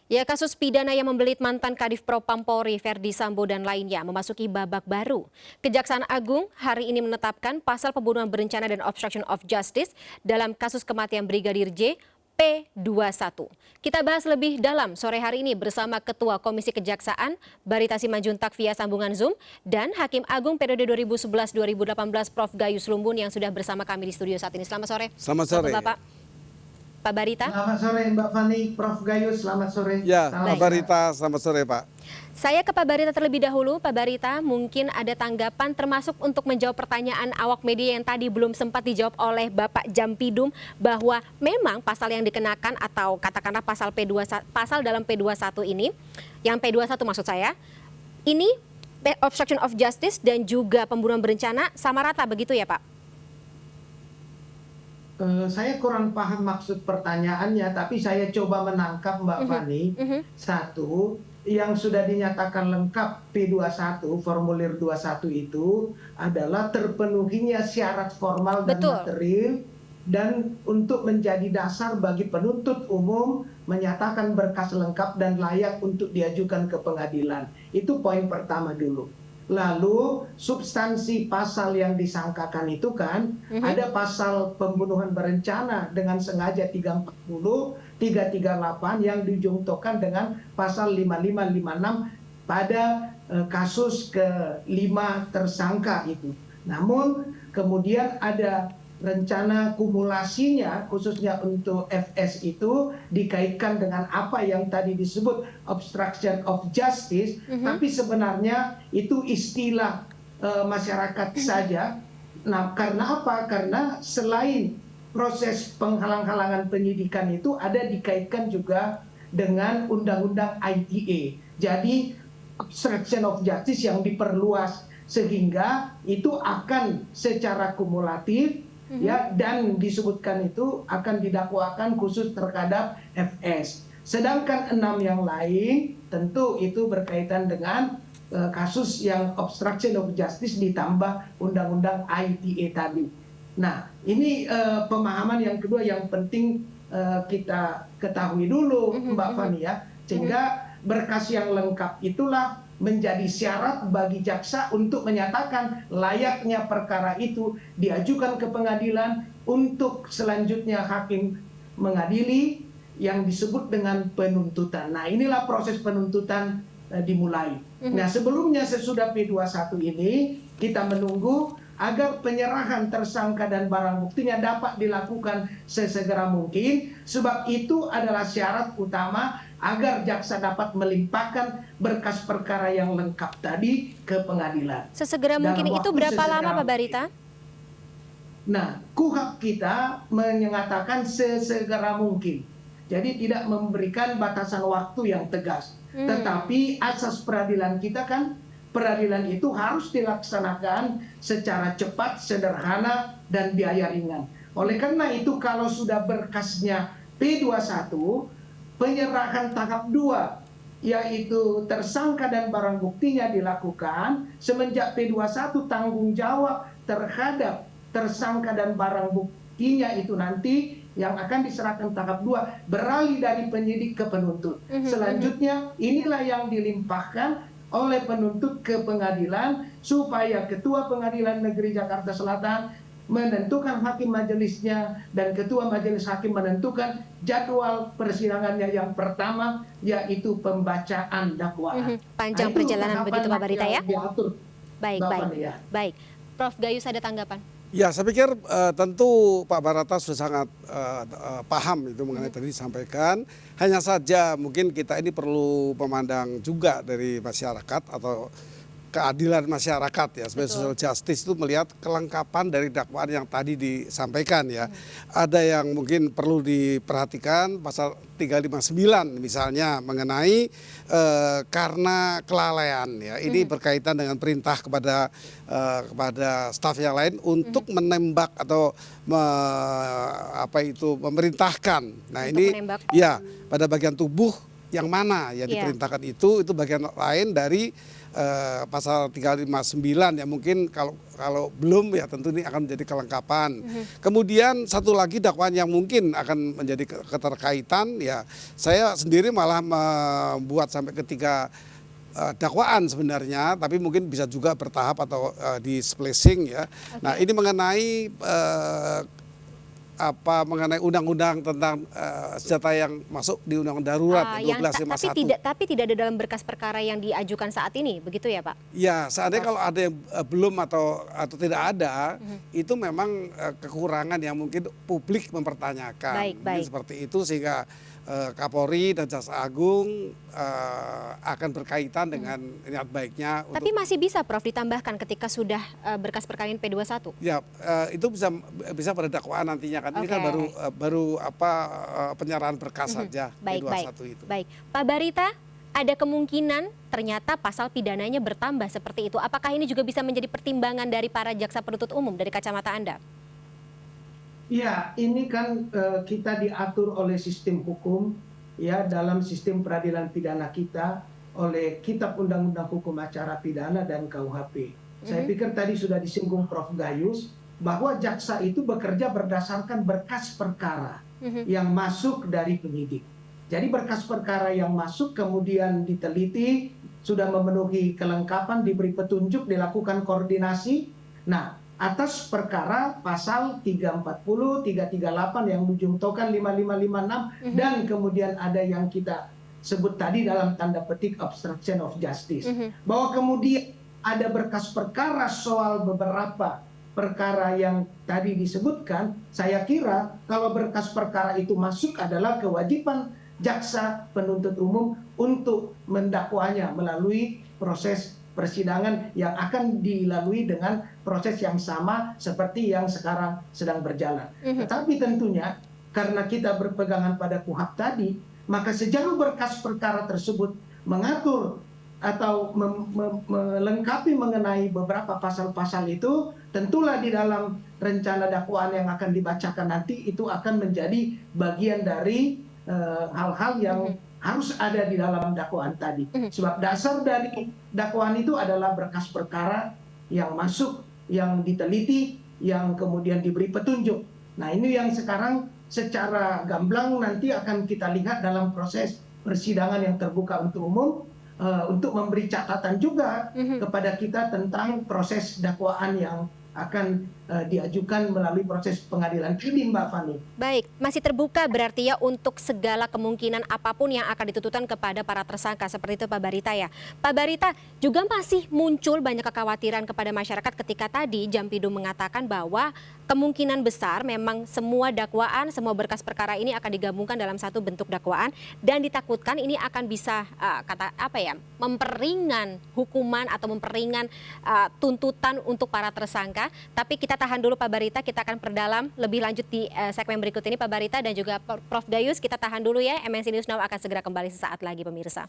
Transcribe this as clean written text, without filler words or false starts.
Ya, kasus pidana yang membelit mantan Kadif Propam Polri Verdi Sambo dan lainnya memasuki babak baru. Kejaksaan Agung hari ini menetapkan pasal pembunuhan berencana dan obstruction of justice dalam kasus kematian Brigadir J P21. Kita bahas lebih dalam sore hari ini bersama Ketua Komisi Kejaksaan Barita Simanjuntak via sambungan Zoom dan Hakim Agung periode 2011-2018 Prof. Gayus Lumbun yang sudah bersama kami di studio saat ini. Selamat sore. Selamat sore. Bapak. Pak Barita. Selamat sore Mbak Fani, Prof. Gayus, selamat sore. Ya, Pak Barita, selamat sore Pak. Saya ke Pak Barita terlebih dahulu. Pak Barita, mungkin ada tanggapan termasuk untuk menjawab pertanyaan awak media yang tadi belum sempat dijawab oleh Bapak Jampidum bahwa memang pasal yang dikenakan atau katakanlah pasal dalam P21 ini, yang P21 maksud saya, ini obstruction of justice dan juga pembunuhan berencana sama rata begitu ya Pak? Saya kurang paham maksud pertanyaannya, tapi saya coba menangkap Mbak Fani. Satu, yang sudah dinyatakan lengkap P21, formulir 21 itu adalah terpenuhinya syarat formal dan material dan untuk menjadi dasar bagi penuntut umum menyatakan berkas lengkap dan layak untuk diajukan ke pengadilan. Itu poin pertama dulu. Lalu substansi pasal yang disangkakan itu kan ada pasal pembunuhan berencana dengan sengaja 340, 338 yang dijungtokan dengan pasal 5556 pada kasus ke-5 tersangka itu. Namun kemudian ada rencana kumulasinya khususnya untuk FS itu dikaitkan dengan apa yang tadi disebut obstruction of justice, tapi sebenarnya itu istilah masyarakat saja. Nah, karena apa? Karena selain proses penghalang-halangan penyidikan itu ada dikaitkan juga dengan undang-undang ITE. Jadi obstruction of justice yang diperluas sehingga itu akan secara kumulatif ya, dan disebutkan itu akan didakwakan khusus terhadap FS. Sedangkan 6 yang lain tentu itu berkaitan dengan kasus yang obstruction of justice ditambah undang-undang ITE tadi. Nah, ini pemahaman yang kedua yang penting kita ketahui dulu Mbak Fani ya, sehingga berkas yang lengkap itulah menjadi syarat bagi jaksa untuk menyatakan layaknya perkara itu diajukan ke pengadilan untuk selanjutnya hakim mengadili yang disebut dengan penuntutan. Nah, inilah proses penuntutan dimulai. Nah, sebelumnya sesudah P21 ini kita menunggu agar penyerahan tersangka dan barang buktinya dapat dilakukan sesegera mungkin, sebab itu adalah syarat utama agar jaksa dapat melimpahkan berkas perkara yang lengkap tadi ke pengadilan. Sesegera mungkin itu berapa lama Pak Barita? Nah, KUHP kita menyatakan sesegera mungkin. Jadi tidak memberikan batasan waktu yang tegas. Tetapi asas peradilan kita kan, peradilan itu harus dilaksanakan secara cepat, sederhana, dan biaya ringan. Oleh karena itu kalau sudah berkasnya P21, penyerahan tahap 2 yaitu tersangka dan barang buktinya dilakukan, semenjak P21 tanggung jawab terhadap tersangka dan barang buktinya itu nanti yang akan diserahkan tahap 2 beralih dari penyidik ke penuntut. Selanjutnya inilah yang dilimpahkan oleh penuntut ke pengadilan supaya Ketua Pengadilan Negeri Jakarta Selatan menentukan hakim majelisnya dan ketua majelis hakim menentukan jadwal persidangannya yang pertama yaitu pembacaan dakwaan. Panjang perjalanan begitu Pak Barita ya? Baik. Ya. Baik. Prof. Gayus ada tanggapan? Ya, saya pikir tentu Pak Barata sudah sangat paham itu mengenai tadi disampaikan. Hanya saja mungkin kita ini perlu memandang juga dari masyarakat atau keadilan masyarakat ya, sebagai social justice itu melihat kelengkapan dari dakwaan yang tadi disampaikan ya. Ada yang mungkin perlu diperhatikan pasal 359 misalnya mengenai karena kelalaian ya. Ini berkaitan dengan perintah kepada staf yang lain untuk menembak atau memerintahkan. Nah, untuk ini menembak. Ya pada bagian tubuh yang mana yang Iya. diperintahkan itu bagian lain dari pasal 359 ya, mungkin kalau belum ya tentu ini akan menjadi kelengkapan. Kemudian satu lagi dakwaan yang mungkin akan menjadi keterkaitan ya, saya sendiri malah membuat sampai ketiga dakwaan sebenarnya, tapi mungkin bisa juga bertahap atau di spacing ya. Nah, ini mengenai mengenai undang-undang tentang senjata yang masuk di undang-undang darurat yang 1251. tapi tidak ada dalam berkas perkara yang diajukan saat ini, begitu ya Pak? Ya, seandainya kalau ada yang belum atau tidak ada, itu memang kekurangan yang mungkin publik mempertanyakan. Baik, Mungkin baik. seperti itu sehingga Kapolri dan Jaksa Agung akan berkaitan dengan niat baiknya. Tapi masih bisa Prof ditambahkan ketika sudah berkas perkara ini P21? Ya, itu bisa pada dakwaan nantinya kan. Ini kan Oke. baru penyerahan berkas saja Baik, baik. P21 itu. Baik, Pak Barita, ada kemungkinan ternyata pasal pidananya bertambah seperti itu. Apakah ini juga bisa menjadi pertimbangan dari para jaksa penuntut umum dari kacamata Anda? Ya, ini kan kita diatur oleh sistem hukum, ya, dalam sistem peradilan pidana kita oleh Kitab Undang-Undang Hukum Acara Pidana dan KUHP. Saya pikir tadi sudah disinggung Prof. Gayus bahwa jaksa itu bekerja berdasarkan berkas perkara yang masuk dari penyidik. Jadi berkas perkara yang masuk kemudian diteliti, sudah memenuhi kelengkapan, diberi petunjuk, dilakukan koordinasi. Nah, atas perkara pasal 340, 338 yang menjuntokan 5556 dan kemudian ada yang kita sebut tadi dalam tanda petik obstruction of justice. Bahwa kemudian ada berkas perkara soal beberapa perkara yang tadi disebutkan, saya kira kalau berkas perkara itu masuk adalah kewajiban jaksa penuntut umum untuk mendakwanya melalui proses persidangan yang akan dilalui dengan proses yang sama seperti yang sekarang sedang berjalan. Tetapi tentunya karena kita berpegangan pada KUHP tadi, maka sejauh berkas perkara tersebut mengatur atau melengkapi mengenai beberapa pasal-pasal itu, tentulah di dalam rencana dakwaan yang akan dibacakan nanti itu akan menjadi bagian dari hal-hal yang harus ada di dalam dakwaan tadi. Sebab dasar dari dakwaan itu adalah berkas perkara yang masuk, yang diteliti, yang kemudian diberi petunjuk. Nah, ini yang sekarang secara gamblang nanti akan kita lihat dalam proses persidangan yang terbuka untuk umum, untuk memberi catatan juga kepada kita tentang proses dakwaan yang akan diajukan melalui proses pengadilan ini, Mbak Fani. Baik, masih terbuka berarti ya untuk segala kemungkinan apapun yang akan dituntutkan kepada para tersangka, seperti itu Pak Barita ya. Pak Barita, juga masih muncul banyak kekhawatiran kepada masyarakat ketika tadi Jampido mengatakan bahwa kemungkinan besar memang semua dakwaan, semua berkas perkara ini akan digabungkan dalam satu bentuk dakwaan dan ditakutkan ini akan bisa memperingan hukuman atau memperingan tuntutan untuk para tersangka. Tapi kita tahan dulu Pak Barita, kita akan perdalam lebih lanjut di segmen berikut ini Pak Barita dan juga Prof. Gayus. Kita tahan dulu ya, MNC News Now akan segera kembali sesaat lagi pemirsa.